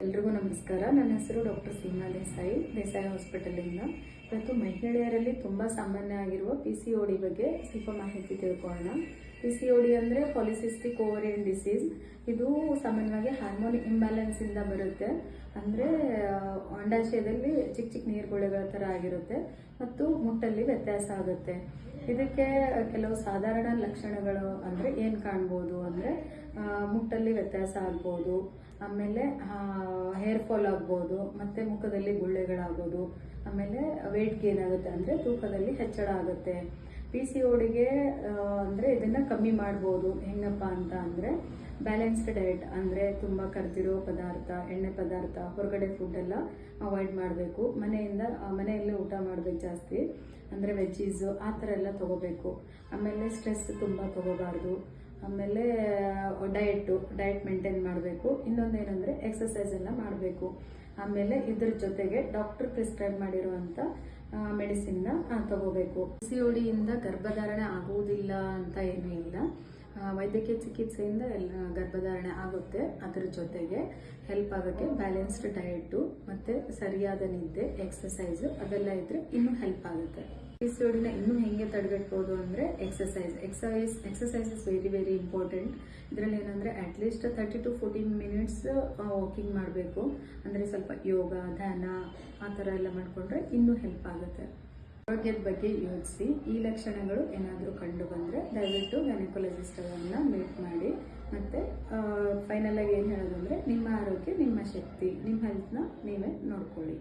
ಎಲ್ರಿಗೂ ನಮಸ್ಕಾರ. ನನ್ನ ಹೆಸರು ಡಾಕ್ಟರ್ ಸೀಮಾ ದೇಸಾಯಿ ಹಾಸ್ಪಿಟಲಿಂದ. ಇವತ್ತು ಮಹಿಳೆಯರಲ್ಲಿ ತುಂಬ ಸಾಮಾನ್ಯ ಆಗಿರುವ PCOD ಬಗ್ಗೆ ಸ್ವಲ್ಪ ಮಾಹಿತಿ ತಿಳ್ಕೊಳ್ಳೋಣ. PCOD ಅಂದರೆ ಪಾಲಿಸಿಸ್ಟಿಕ್ ಓವರಿಯನ್ ಡಿಸೀಸ್. ಇದು ಸಾಮಾನ್ಯವಾಗಿ ಹಾರ್ಮೋನ್ ಇಂಬ್ಯಾಲೆನ್ಸ್ ಇಂದ ಬರುತ್ತೆ. ಅಂದರೆ ಅಂಡಾಶಯದಲ್ಲಿ ಚಿಕ್ಕ ಚಿಕ್ಕ ನೀರುಗುಳೆಗಳ ಥರ ಆಗಿರುತ್ತೆ ಮತ್ತು ಮುಟ್ಟಲ್ಲಿ ವ್ಯತ್ಯಾಸ ಆಗುತ್ತೆ. ಇದಕ್ಕೆ ಕೆಲವು ಸಾಧಾರಣ ಲಕ್ಷಣಗಳು ಅಂದರೆ ಏನು ಕಾಣ್ಬೋದು ಅಂದರೆ ಮುಟ್ಟಲ್ಲಿ ವ್ಯತ್ಯಾಸ ಆಗ್ಬೋದು, ಆಮೇಲೆ ಹೇರ್ ಫಾಲ್ ಆಗ್ಬೋದು, ಮತ್ತು ಮುಖದಲ್ಲಿ ಗುಳ್ಳೆಗಳಾಗೋದು, ಆಮೇಲೆ ವೆಯ್ಟ್ ಗೇನ್ ಆಗುತ್ತೆ ಅಂದರೆ ತೂಕದಲ್ಲಿ ಹೆಚ್ಚಳ ಆಗುತ್ತೆ. PCODಗೆ ಅಂದರೆ ಇದನ್ನು ಕಮ್ಮಿ ಮಾಡ್ಬೋದು. ಹೆಂಗಪ್ಪ ಅಂತ ಅಂದರೆ ಬ್ಯಾಲೆನ್ಸ್ಡ್ ಡಯಟ್ ಅಂದರೆ ತುಂಬ ಕರ್ದಿರೋ ಪದಾರ್ಥ, ಎಣ್ಣೆ ಪದಾರ್ಥ, ಹೊರಗಡೆ ಫುಡ್ಡೆಲ್ಲ ಅವಾಯ್ಡ್ ಮಾಡಬೇಕು. ಮನೆಯಲ್ಲೇ ಊಟ ಮಾಡಬೇಕು ಜಾಸ್ತಿ, ಅಂದರೆ ವೆಜ್ಜೀಸು ಆ ಥರ ಎಲ್ಲ ತೊಗೋಬೇಕು. ಆಮೇಲೆ ಸ್ಟ್ರೆಸ್ ತುಂಬ ತೊಗೋಬಾರ್ದು. ಆಮೇಲೆ ಡಯಟ್ ಮೇಂಟೈನ್ ಮಾಡಬೇಕು. ಇನ್ನೊಂದೇನೆಂದರೆ ಎಕ್ಸಸೈಸ್ ಎಲ್ಲ ಮಾಡಬೇಕು. ಆಮೇಲೆ ಇದ್ರ ಜೊತೆಗೆ ಡಾಕ್ಟರ್ ಪ್ರಿಸ್ಕ್ರೈಬ್ ಮಾಡಿರುವಂಥ ಮೆಡಿಸಿನ್ನ ತಗೋಬೇಕು. PCODಯಿಂದ ಗರ್ಭಧಾರಣೆ ಆಗುವುದಿಲ್ಲ ಅಂತ ಏನೂ ಇಲ್ಲ. ವೈದ್ಯಕೀಯ ಚಿಕಿತ್ಸೆಯಿಂದ ಎಲ್ಲ ಗರ್ಭಧಾರಣೆ ಆಗುತ್ತೆ. ಅದರ ಜೊತೆಗೆ ಹೆಲ್ಪ್ ಆಗೋಕ್ಕೆ ಬ್ಯಾಲೆನ್ಸ್ಡ್ ಡಯಟು ಮತ್ತು ಸರಿಯಾದ ನಿದ್ದೆ, ಎಕ್ಸಸೈಸು ಅದೆಲ್ಲ ಇದ್ದರೆ ಇನ್ನೂ ಹೆಲ್ಪ್ ಆಗುತ್ತೆ. PCODನ ಇನ್ನೂ ಹೇಗೆ ತಡೆಗಟ್ಬೋದು ಅಂದರೆ ಎಕ್ಸಸೈಸ್ ಇಸ್ ವೆರಿ ಇಂಪಾರ್ಟೆಂಟ್. ಇದರಲ್ಲಿ ಏನಂದರೆ ಅಟ್ಲೀಸ್ಟ್ 30 to 40 ಮಿನಿಟ್ಸ್ ವಾಕಿಂಗ್ ಮಾಡಬೇಕು. ಅಂದರೆ ಸ್ವಲ್ಪ ಯೋಗ, ಧ್ಯಾನ ಆ ಥರ ಎಲ್ಲ ಮಾಡಿಕೊಂಡ್ರೆ ಇನ್ನೂ ಹೆಲ್ಪ್ ಆಗುತ್ತೆ. ಆರೋಗ್ಯದ ಬಗ್ಗೆ ಯೋಚಿಸಿ. ಈ ಲಕ್ಷಣಗಳು ಏನಾದರೂ ಕಂಡು ಬಂದರೆ ದಯವಿಟ್ಟು ಗೈನಕಾಲಜಿಸ್ಟನ್ನು ಮೀಟ್ ಮಾಡಿ. ಮತ್ತು ಫೈನಲಾಗಿ ಏನು ಹೇಳೋದಂದರೆ ನಿಮ್ಮ ಆರೋಗ್ಯ ನಿಮ್ಮ ಶಕ್ತಿ, ನಿಮ್ಮ ಹೆಲ್ತ್ನ ನೀವೇ ನೋಡ್ಕೊಳ್ಳಿ.